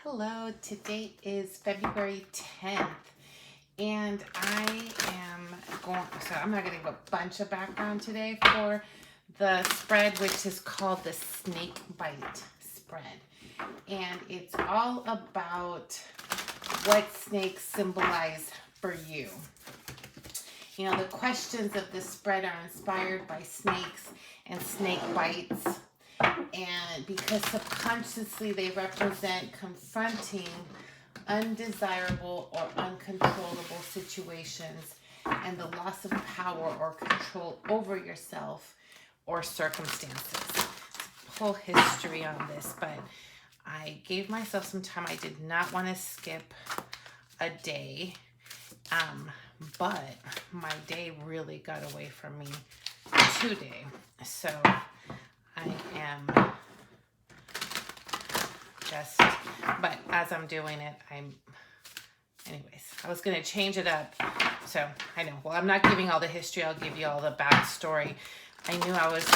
Hello, today is February 10th, and I'm not going to give a bunch of background today for the spread, which is called the snake bite spread. And it's all about what snakes symbolize for you. You know, the questions of this spread are inspired by snakes and snake bites. And because subconsciously they represent confronting undesirable or uncontrollable situations and the loss of power or control over yourself or circumstances. Whole history on this, but I gave myself some time. I did not want to skip a day, but my day really got away from me today. So I am just, but as I'm doing it, anyways, I was going to change it up. So I know, well, I'm not giving all the history. I'll give you all the backstory. I knew I was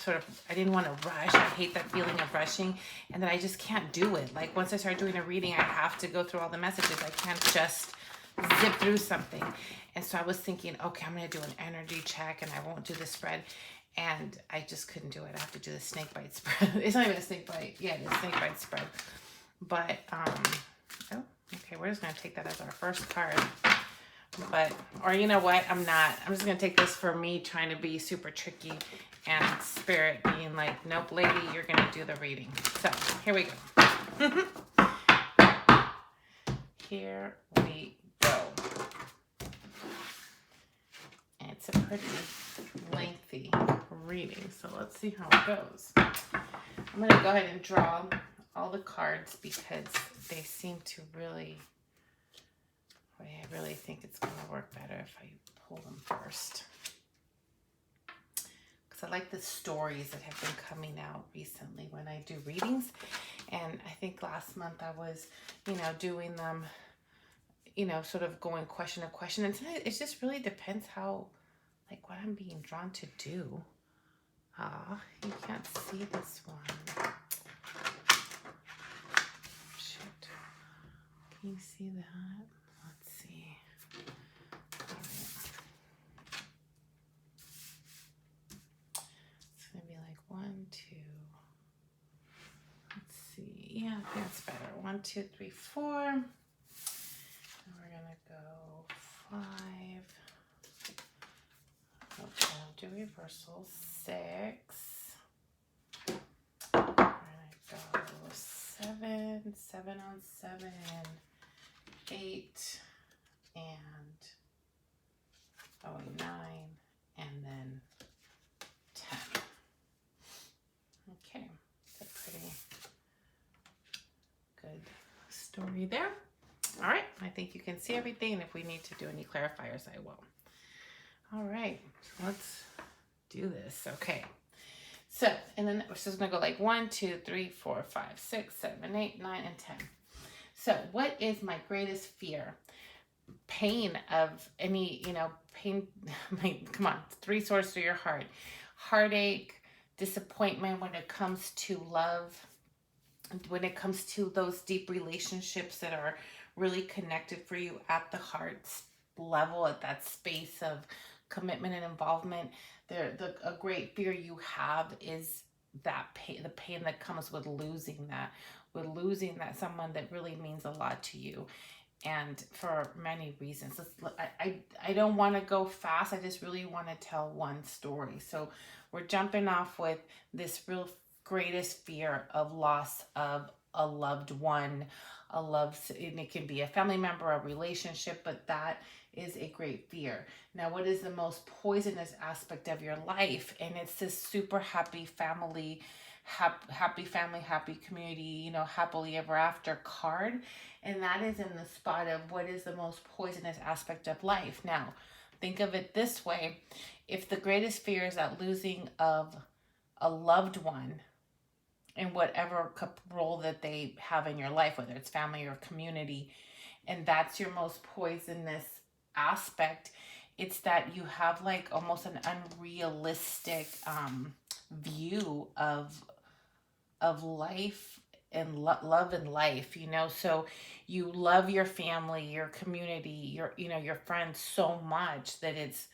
I didn't want to rush. I hate that feeling of rushing, and then I just can't do it. Like once I start doing a reading, I have to go through all the messages. I can't just zip through something. And so I was thinking, okay, I'm going to do an energy check and I won't do the spread. And I just couldn't do it. I have to do the snake bite spread. It's not even a snake bite. Yeah, it's a snake bite spread. But, oh, okay, we're just going to take that as our first card. But, or you know what? I'm just going to take this for me trying to be super tricky and spirit being like, nope, lady, you're going to do the reading. So, here we go. Here we go. And it's a pretty lengthy reading, so let's see how it goes. I'm going to go ahead and draw all the cards because they seem to really, I really think it's going to work better if I pull them first. Because I like the stories that have been coming out recently when I do readings. And I think last month I was, doing them, sort of going question to question. And tonight it just really depends how, like what I'm being drawn to do. You can't see this one. Shoot. Can you see that? Let's see. All right. It's going to be like 1, 2. Let's see. Yeah, that's better. 1, 2, 3, 4. And we're going to go 5. Okay, I'll do reversal. 6. We're gonna go 7, 7 on 7, 8, and 9, and then 10. Okay, it's a pretty good story there. All right, I think you can see everything, and if we need to do any clarifiers, I will. All right, let's do this. Okay. So, and then we're just going to go like 1, 2, 3, 4, 5, 6, 7, 8, 9, and 10. So, what is my greatest fear? Pain of any, pain. Come on, 3 swords through your heart. Heartache, disappointment when it comes to love, when it comes to those deep relationships that are really connected for you at the heart level, at that space of commitment and involvement. A great fear you have is that pain, the pain that comes with losing that someone that really means a lot to you, and for many reasons. I don't want to go fast. I just really want to tell one story. So we're jumping off with this real greatest fear of loss of a loved one, and it can be a family member, a relationship, but that is a great fear. Now, what is the most poisonous aspect of your life? And it's this super happy family, happy family, happy community, happily ever after card. And that is in the spot of what is the most poisonous aspect of life. Now, think of it this way. If the greatest fear is that losing of a loved one in whatever role that they have in your life, whether it's family or community, and that's your most poisonous aspect, it's that you have like almost an unrealistic view of life and love in life, you know. So you love your family, your community, your, you know, your friends so much that it's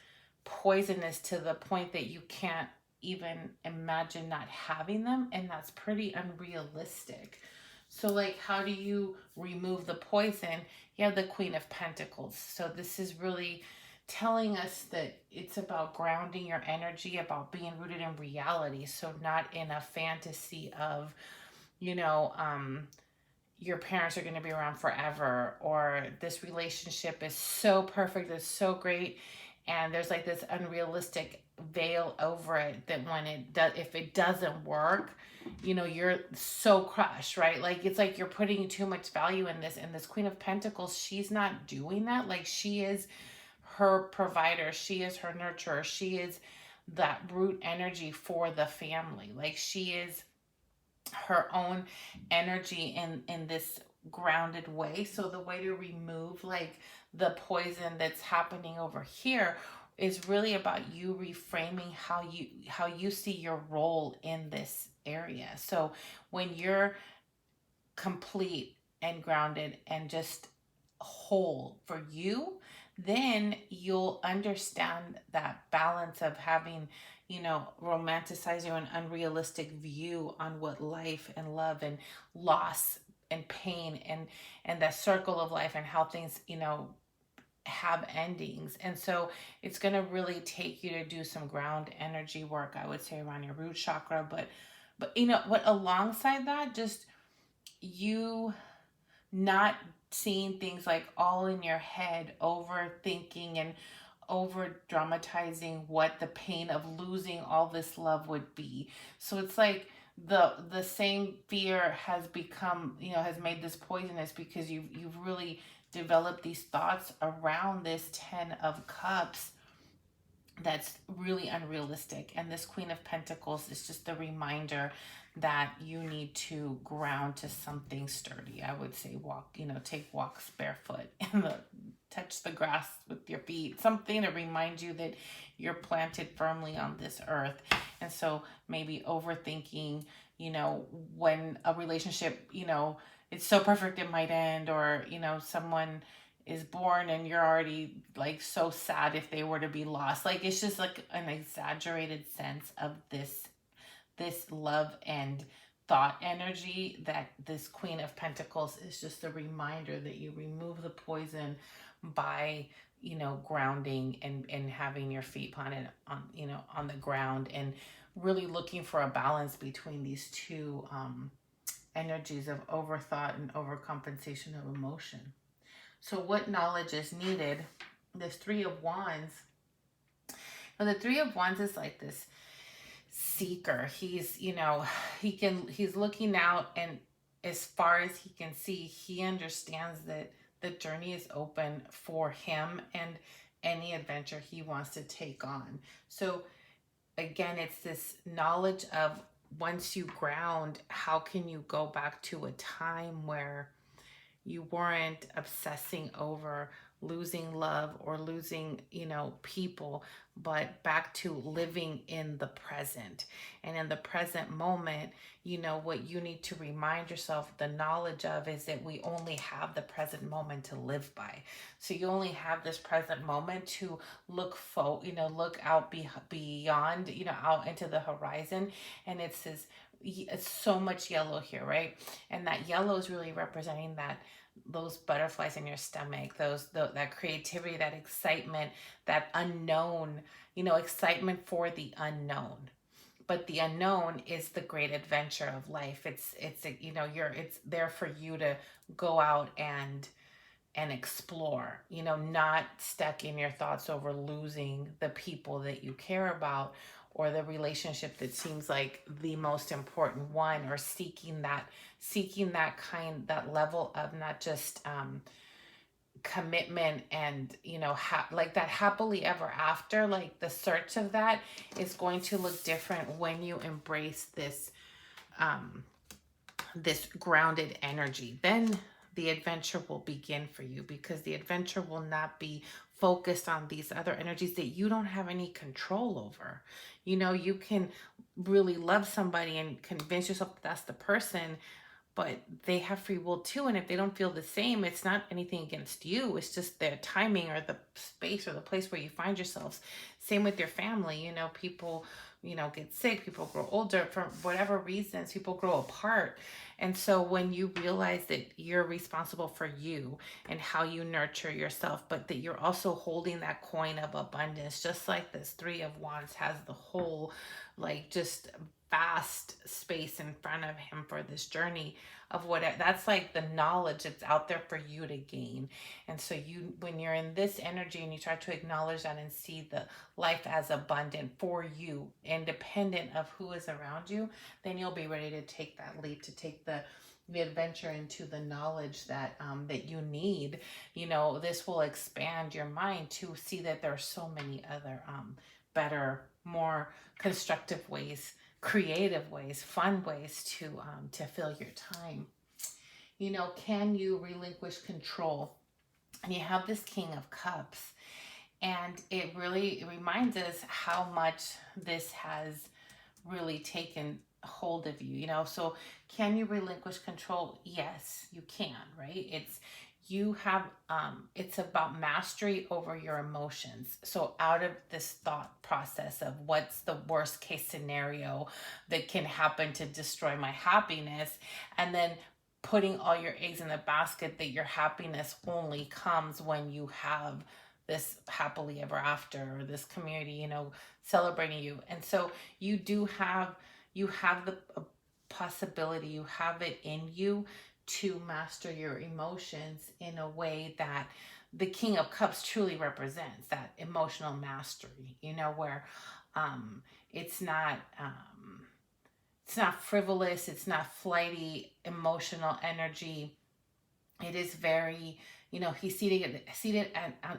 poisonous to the point that you can't even imagine not having them, and that's pretty unrealistic. So like, how do you remove the poison? You have the Queen of Pentacles. So this is really telling us that it's about grounding your energy, about being rooted in reality. So not in a fantasy of, you know, your parents are going to be around forever, or this relationship is so perfect, it's so great, and there's like this unrealistic veil over it that when it does, if it doesn't work, you know, you're so crushed, right? Like it's like you're putting too much value in this. And this Queen of Pentacles, she's not doing that. Like she is her provider, she is her nurturer, she is that root energy for the family. Like she is her own energy in this grounded way. So the way to remove like the poison that's happening over here is really about you reframing how you see your role in this area. So when you're complete and grounded and just whole for you, then you'll understand that balance of having, you know, romanticizing an unrealistic view on what life and love and loss and pain and the circle of life and how things, you know, have endings. And so it's going to really take you to do some ground energy work, I would say, around your root chakra. But you know what, alongside that, just you not seeing things like all in your head, overthinking and over dramatizing what the pain of losing all this love would be. So it's like the same fear has become, you know, has made this poisonous because you've really developed these thoughts around this 10 of cups that's really unrealistic. And this Queen of Pentacles is just a reminder that you need to ground to something sturdy. I would say walk, you know, take walks barefoot and touch the grass with your feet, something to remind you that you're planted firmly on this earth. And so maybe overthinking, you know, when a relationship, you know, it's so perfect it might end, or, you know, someone is born and you're already like so sad if they were to be lost. Like it's just like an exaggerated sense of this love and thought energy, that this Queen of Pentacles is just a reminder that you remove the poison by, you know, grounding and having your feet planted on, you know, on the ground, and really looking for a balance between these two energies of overthought and overcompensation of emotion. So what knowledge is needed? This Three of Wands. Now the Three of Wands is like this seeker. He's, you know, he's looking out, and as far as he can see, he understands that the journey is open for him and any adventure he wants to take on. So again, it's this knowledge of, once you ground, how can you go back to a time where you weren't obsessing over losing love or losing, you know, people, but back to living in the present. And in the present moment, you know, what you need to remind yourself, the knowledge of, is that we only have the present moment to live by. So you only have this present moment to look out beyond, you know, out into the horizon. And it's so much yellow here, right? And that yellow is really representing those butterflies in your stomach, that creativity, that excitement, that unknown, you know, excitement for the unknown. But the unknown is the great adventure of life. It's you know, it's there for you to go out and explore, you know, not stuck in your thoughts over losing the people that you care about, or the relationship that seems like the most important one, or seeking that level of not just commitment and, you know, like that happily ever after. Like the search of that is going to look different when you embrace this grounded energy. Then the adventure will begin for you, because the adventure will not be focused on these other energies that you don't have any control over. You know, you can really love somebody and convince yourself that that's the person, but they have free will too. And if they don't feel the same, it's not anything against you. It's just their timing or the space or the place where you find yourselves. Same with your family. You know, people, you know, get sick, people grow older for whatever reasons, people grow apart. And so when you realize that you're responsible for you and how you nurture yourself, but that you're also holding that coin of abundance, just like this Three of Wands has the whole, like, just vast space in front of him for this journey of what that's like the knowledge that's out there for you to gain. And so you, when you're in this energy and you try to acknowledge that and see the life as abundant for you, independent of who is around you, then you'll be ready to take that leap, to take the adventure into the knowledge that that you need. You know, this will expand your mind to see that there are so many other better, more constructive ways, creative ways, fun ways to fill your time. You know, can you relinquish control? And you have this King of Cups, and it really reminds us how much this has really taken hold of you. You know, so can you relinquish control? Yes, you can, right? You have it's about mastery over your emotions. So out of this thought process of what's the worst case scenario that can happen to destroy my happiness, and then putting all your eggs in the basket that your happiness only comes when you have this happily ever after, or this community, you know, celebrating you. And so you have the possibility, you have it in you to master your emotions in a way that the King of Cups truly represents, that emotional mastery, you know, where it's not frivolous, it's not flighty emotional energy. It is very, you know, he's seated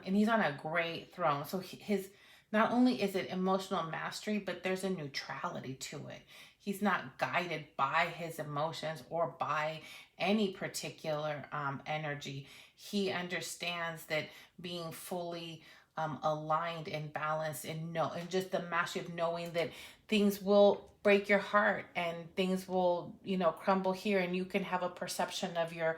and he's on a great throne. So his, not only is it emotional mastery, but there's a neutrality to it. He's not guided by his emotions or by any particular energy. He understands that being fully aligned and balanced, and just the mastery of knowing that things will break your heart and things will, you know, crumble here, and you can have a perception of your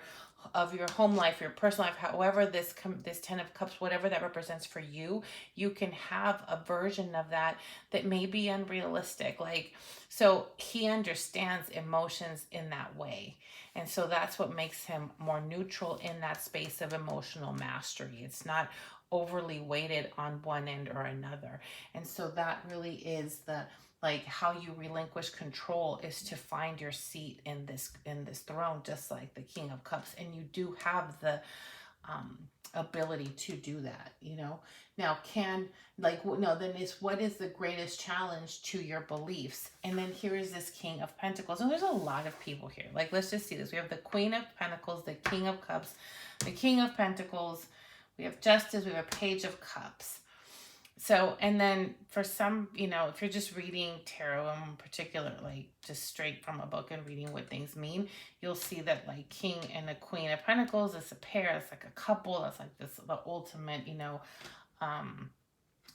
home life, your personal life, however this Ten of Cups, whatever that represents for you, you can have a version of that that may be unrealistic. Like, so he understands emotions in that way. And so that's what makes him more neutral in that space of emotional mastery. It's not overly weighted on one end or another. And so that really is the, like, how you relinquish control is to find your seat in this throne, just like the King of Cups. And you do have the ability to do that, you know. Now, then it's, what is the greatest challenge to your beliefs? And then here is this King of Pentacles. And there's a lot of people here. Like, let's just see this. We have the Queen of Pentacles, the King of Cups, the King of Pentacles. We have Justice. We have a Page of Cups. So, and then for some, you know, if you're just reading tarot in particular, like just straight from a book and reading what things mean, you'll see that, like, King and the Queen of Pentacles, it's a pair, it's like a couple, that's like this, the ultimate, you know,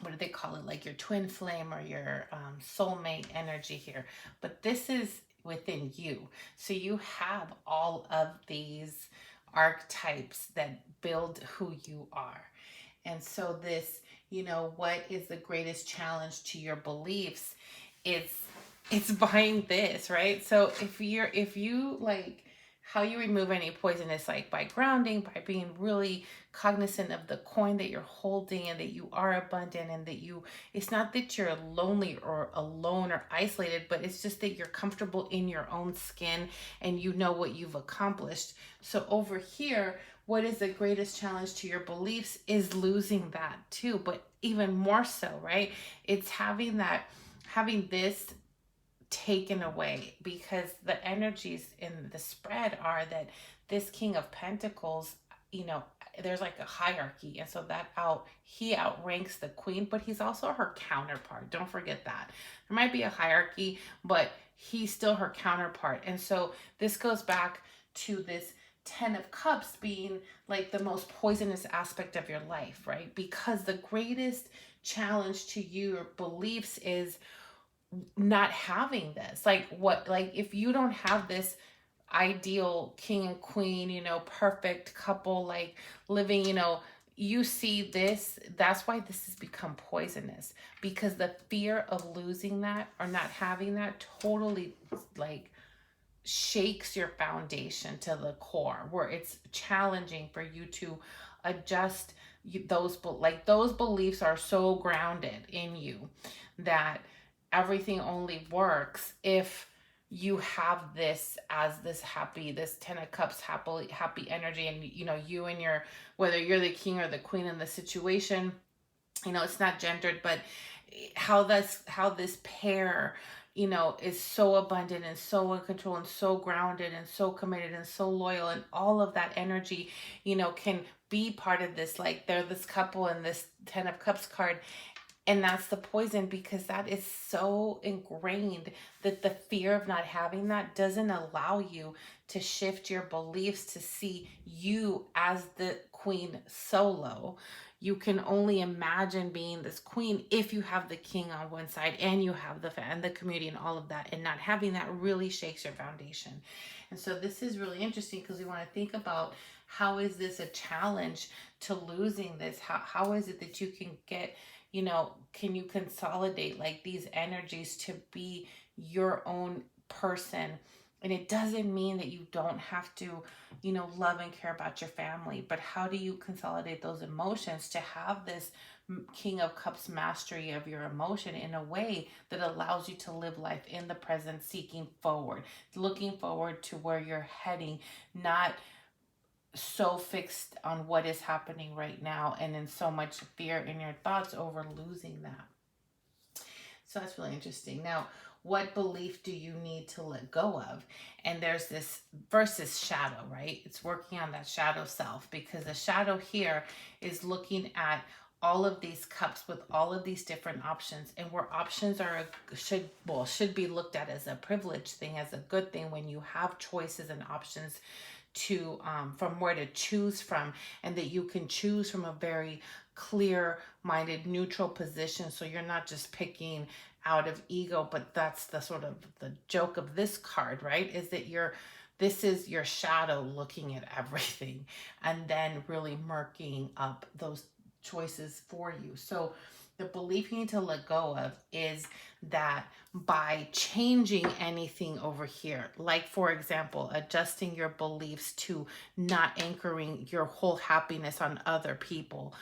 what do they call it? Like your twin flame or your soulmate energy here. But this is within you. So you have all of these archetypes that build who you are. And so this, you know, what is the greatest challenge to your beliefs? It's buying this, right? So if you like, how you remove any poison is like by grounding, by being really cognizant of the coin that you're holding, and that you are abundant, and that it's not that you're lonely or alone or isolated, but it's just that you're comfortable in your own skin and you know what you've accomplished. So over here, what is the greatest challenge to your beliefs is losing that too, but even more so, right? It's having this taken away, because the energies in the spread are that this King of Pentacles, you know, there's like a hierarchy, and so he outranks the Queen, but he's also her counterpart. Don't forget that. There might be a hierarchy, but he's still her counterpart. And so this goes back to this Ten of Cups being like the most poisonous aspect of your life, right? Because the greatest challenge to your beliefs is not having this. Like, if you don't have this ideal king and queen, you know, perfect couple, like living, you know, you see this. That's why this has become poisonous, because the fear of losing that or not having that totally like shakes your foundation to the core, where it's challenging for you to adjust those, like those beliefs are so grounded in you that everything only works if you have this as this happy, this 10 of cups happy energy. And you know, you and your, whether you're the king or the queen in the situation, you know, it's not gendered, but how this pair, you know, is so abundant and so in control and so grounded and so committed and so loyal, and all of that energy, you know, can be part of this, like they're this couple in this 10 of cups card. And that's the poison, because that is so ingrained that the fear of not having that doesn't allow you to shift your beliefs to see you as the queen solo. You can only imagine being this queen if you have the king on one side and you have the community and all of that, and not having that really shakes your foundation. And so this is really interesting, because we want to think about, how is this a challenge to losing this? How is it that you can get, you know, can you consolidate like these energies to be your own person? And it doesn't mean that you don't have to, you know, love and care about your family, but how do you consolidate those emotions to have this king of cups mastery of your emotion in a way that allows you to live life in the present, seeking forward, looking forward to where you're heading, not so fixed on what is happening right now and in so much fear in your thoughts over losing that. So that's really interesting. Now, what belief do you need to let go of? And there's this versus shadow, right? It's working on that shadow self, because the shadow here is looking at all of these cups with all of these different options, and where options are should be looked at as a privilege thing, as a good thing, when you have choices and options to from where to choose from, and that you can choose from a very clear minded neutral position, so you're not just picking out of ego. But that's the sort of the joke of this card, right? Is that this is your shadow looking at everything and then really murking up those choices for you. So the belief you need to let go of is that by changing anything over here, like for example, adjusting your beliefs to not anchoring your whole happiness on other people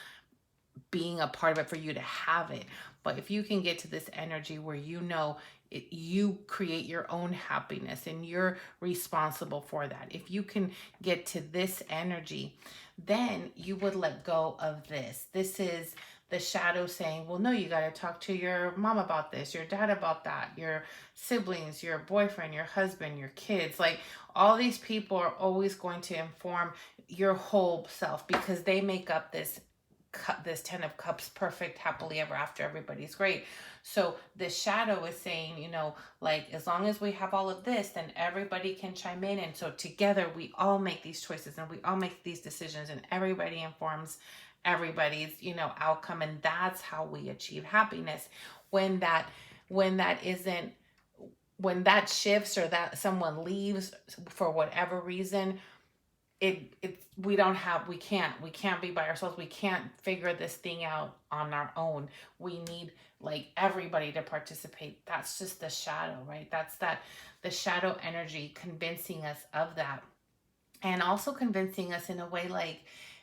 being a part of it for you to have it. But if you can get to this energy where you know you create your own happiness and you're responsible for that, if you can get to this energy, then you would let go of this. This is the shadow saying, well, no, you got to talk to your mom about this, your dad about that, your siblings, your boyfriend, your husband, your kids. Like all these people are always going to inform your whole self, because they make up this 10 of cups, perfect, happily ever after, everybody's great. So the shadow is saying, you know, like as long as we have all of this, then everybody can chime in, and so together we all make these choices and we all make these decisions, and everybody informs everybody's, you know, outcome, and that's how we achieve happiness. When that isn't, when that shifts, or that someone leaves for whatever reason, we can't be by ourselves. We can't figure this thing out on our own. We need like everybody to participate. That's just the shadow, right? That's the shadow energy convincing us of that, and also convincing us in a way like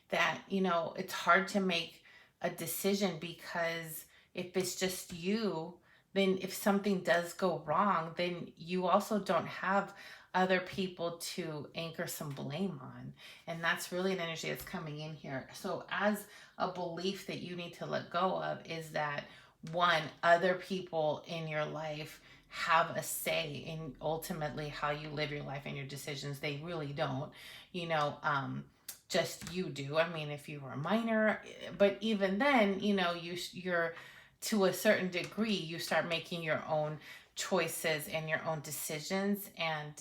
that, you know, it's hard to make a decision, because if it's just you, then if something does go wrong, then you also don't have other people to anchor some blame on. And that's really an energy that's coming in here. So as a belief that you need to let go of is that, one, other people in your life have a say in ultimately how you live your life and your decisions. They really don't, you know, just you do. I mean, if you were a minor, but even then, you know, you're to a certain degree, you start making your own choices and your own decisions, and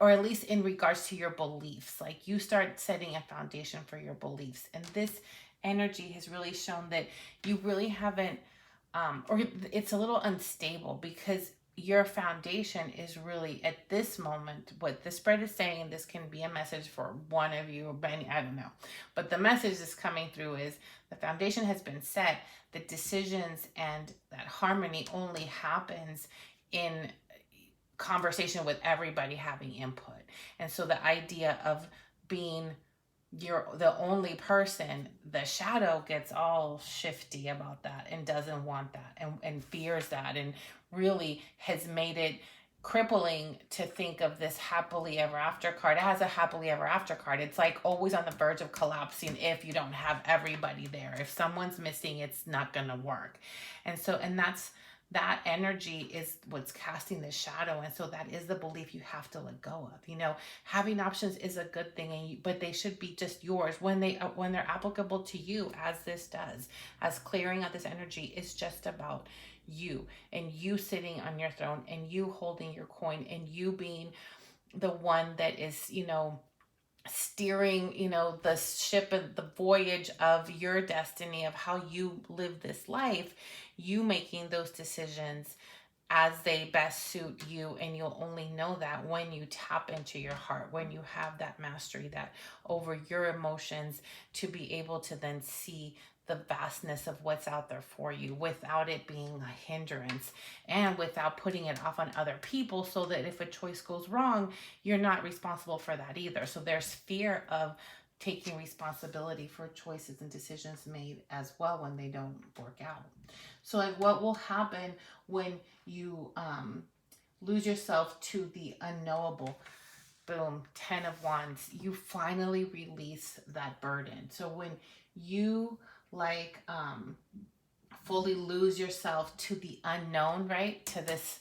or at least in regards to your beliefs, like you start setting a foundation for your beliefs. And this energy has really shown that you really haven't, or it's a little unstable, because your foundation is really at this moment, what the spread is saying, and this can be a message for one of you or many, I don't know. But the message that's coming through is the foundation has been set. The decisions and that harmony only happens in conversation with everybody having input. And so the idea of being you're the only person, the shadow gets all shifty about that and doesn't want that, and fears that, and really has made it crippling to think of this happily ever after card as a happily ever after card. It's like always on the verge of collapsing if you don't have everybody there. If someone's missing, it's not going to work. And so, and that energy is what's casting the shadow. And so that is the belief you have to let go of. You know, having options is a good thing, and but they should be just yours when they're applicable to you, as this does. As clearing out this energy is just about you, and you sitting on your throne, and you holding your coin, and you being the one that is, you know, steering, you know, the ship and the voyage of your destiny, of how you live this life, you making those decisions as they best suit you. And you'll only know that when you tap into your heart, when you have that mastery that over your emotions, to be able to then see the vastness of what's out there for you without it being a hindrance, and without putting it off on other people, so that if a choice goes wrong, you're not responsible for that either. So there's fear of taking responsibility for choices and decisions made as well when they don't work out. So like, what will happen when you lose yourself to the unknowable? Boom, 10 of Wands. You finally release that burden. So when you like fully lose yourself to the unknown, right? To this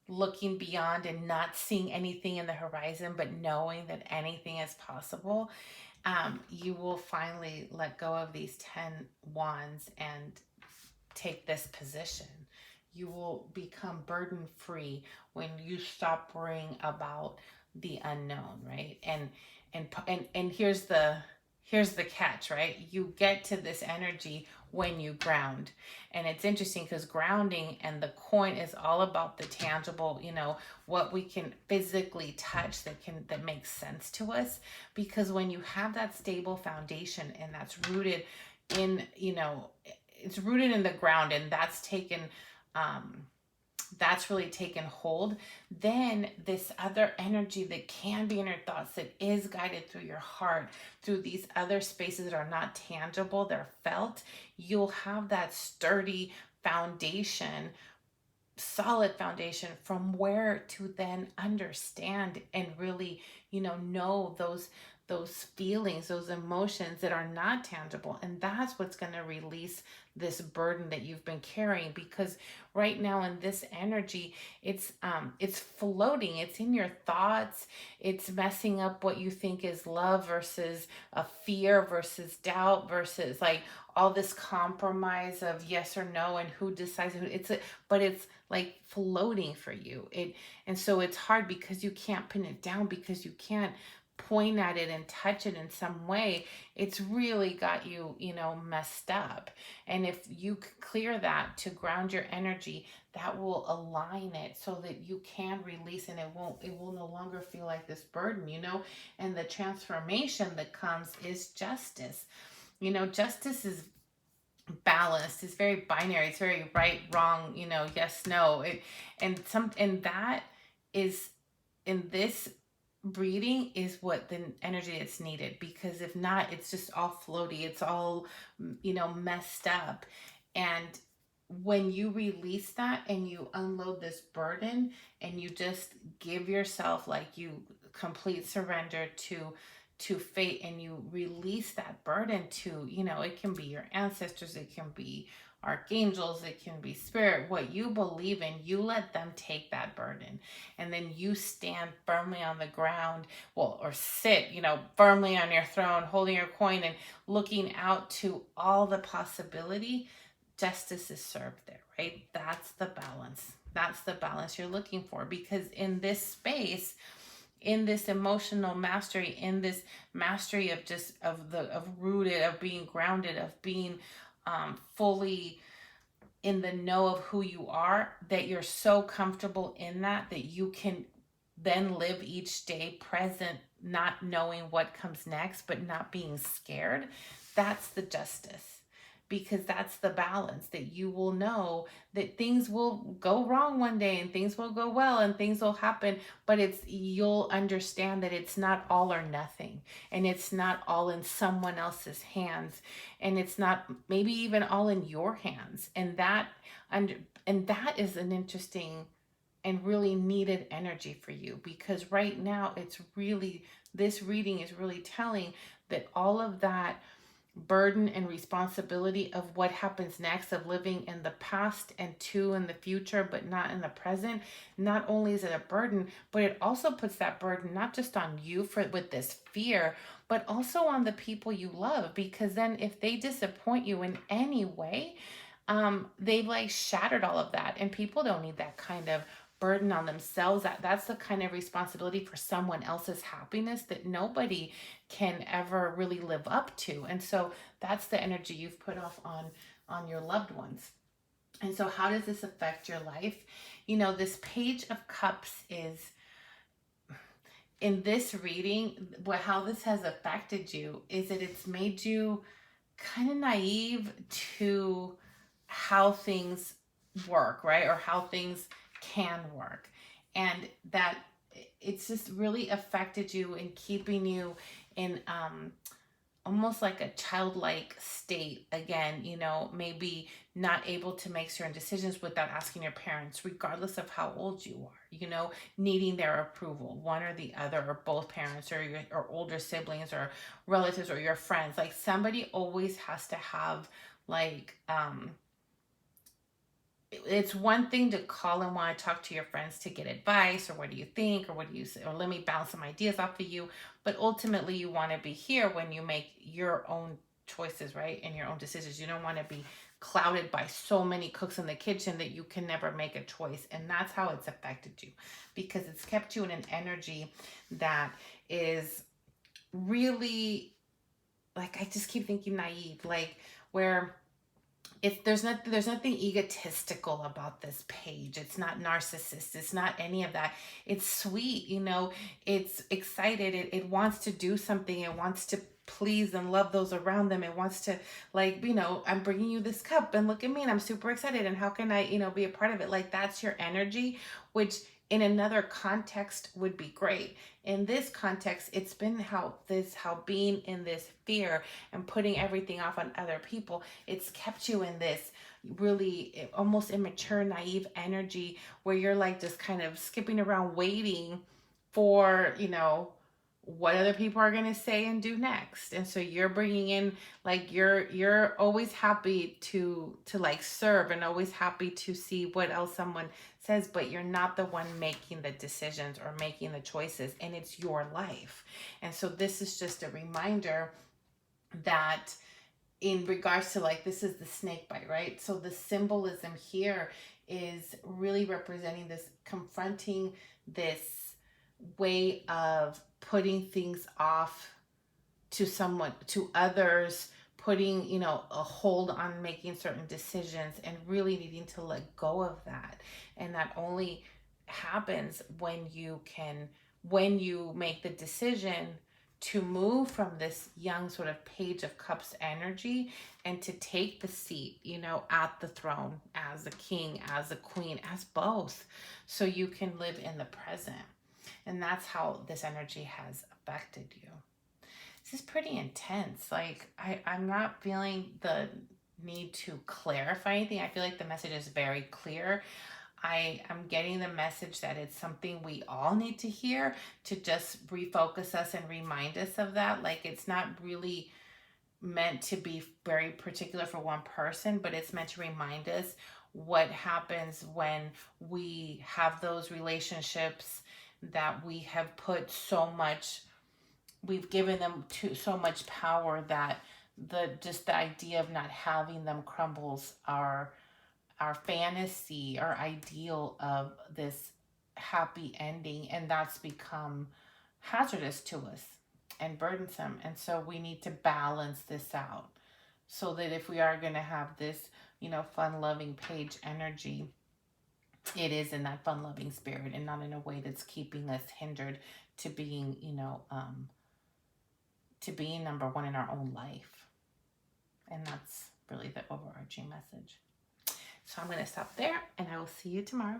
looking beyond and not seeing anything in the horizon, but knowing that anything is possible, you will finally let go of these 10 wands and take this position. You will become burden free when you stop worrying about the unknown, right? And here's the catch, right? You get to this energy when you ground. And it's interesting because grounding and the coin is all about the tangible, you know, what we can physically touch that makes sense to us. Because when you have that stable foundation, and that's rooted in, you know, it's rooted in the ground, and that's really taken hold, then this other energy that can be in your thoughts, that is guided through your heart, through these other spaces that are not tangible, they're felt, you'll have that sturdy foundation, solid foundation, from where to then understand and really, you know those feelings, those emotions that are not tangible. And that's what's going to release this burden that you've been carrying. Because right now in this energy, it's floating, it's in your thoughts, it's messing up what you think is love versus a fear versus doubt versus like all this compromise of yes or no and who decides who. But it's like floating for you. And so it's hard because you can't pin it down, because you can't point at it and touch it in some way. It's really got you, you know, messed up. And if you clear that to ground your energy, that will align it so that you can release, and it will no longer feel like this burden, you know. And the transformation that comes is justice. You know, justice is balanced, it's very binary, it's very right, wrong, you know, yes, no. And that is, in this breathing, is what the energy that's needed. Because if not, it's just all floaty, it's all, you know, messed up. And when you release that and you unload this burden and you just give yourself, like, you complete surrender to fate, and you release that burden to, you know, it can be your ancestors, it can be archangels, it can be spirit, what you believe in, you let them take that burden. And then you stand firmly on the ground, well, or sit, you know, firmly on your throne, holding your coin and looking out to all the possibility. Justice is served there, right? That's the balance. That's the balance you're looking for. Because in this space, in this emotional mastery, in this mastery of just of rooted, of being grounded, of being fully in the know of who you are, that you're so comfortable in that you can then live each day present, not knowing what comes next, but not being scared. That's the justice, because that's the balance, that you will know that things will go wrong one day and things will go well and things will happen, but you'll understand that it's not all or nothing, and it's not all in someone else's hands, and it's not maybe even all in your hands. And that is an interesting and really needed energy for you, because right now this reading is really telling that all of that burden and responsibility of what happens next, of living in the past and in the future but not in the present, not only is it a burden, but it also puts that burden not just on you with this fear, but also on the people you love, because then if they disappoint you in any way, they've like shattered all of that, and people don't need that kind of burden on themselves. That's the kind of responsibility for someone else's happiness that nobody can ever really live up to. And so that's the energy you've put off on your loved ones. And so how does this affect your life? This Page of Cups is, in this reading, how this has affected you is that it's made you kind of naive to how things work, right? Or how things can work. And that it's just really affected you in keeping you in almost like a childlike state again, maybe not able to make certain decisions without asking your parents, regardless of how old you are, needing their approval, one or the other, or both parents, or older siblings, or relatives, or your friends. Like, somebody always has to have, like, it's one thing to call and want to talk to your friends to get advice, or what do you think, or what do you say, or let me bounce some ideas off of you. But ultimately, you want to be here when you make your own choices, right? And your own decisions. You don't want to be clouded by so many cooks in the kitchen that you can never make a choice. And that's how it's affected you, because it's kept you in an energy that is really, like, I just keep thinking naive, like, where there's nothing egotistical about this page. It's not narcissist. It's not any of that. It's sweet, it's excited. It wants to do something. It wants to please and love those around them. It wants to, like, I'm bringing you this cup and look at me and I'm super excited. And how can I, be a part of it? Like, that's your energy, which in another context would be great. In this context, it's been how being in this fear and putting everything off on other people, it's kept you in this really almost immature, naive energy where you're like just kind of skipping around waiting for, what other people are going to say and do next. And so you're bringing in, like, you're always happy to like serve, and always happy to see what else someone says, but you're not the one making the decisions or making the choices, and it's your life. And so this is just a reminder that in regards to, like, this is the snake bite, right? So the symbolism here is really representing this, confronting this way of putting things off to someone, to others, putting, a hold on making certain decisions, and really needing to let go of that. And that only happens when you make the decision to move from this young sort of Page of Cups energy and to take the seat, at the throne as a king, as a queen, as both, so you can live in the present. And that's how this energy has affected you. This is pretty intense. Like, I'm not feeling the need to clarify anything. I feel like the message is very clear. I am getting the message that it's something we all need to hear, to just refocus us and remind us of that. Like, it's not really meant to be very particular for one person, but it's meant to remind us what happens when we have those relationships that we have put so much, we've given them to so much power, that the idea of not having them crumbles our fantasy, our ideal of this happy ending, and that's become hazardous to us and burdensome. And so we need to balance this out. so that if we are going to have this, you know, fun-loving page energy, it is in that fun-loving spirit and not in a way that's keeping us hindered to being, you know, to being number one in our own life. And that's really the overarching message. So I'm going to stop there, and I will see you tomorrow.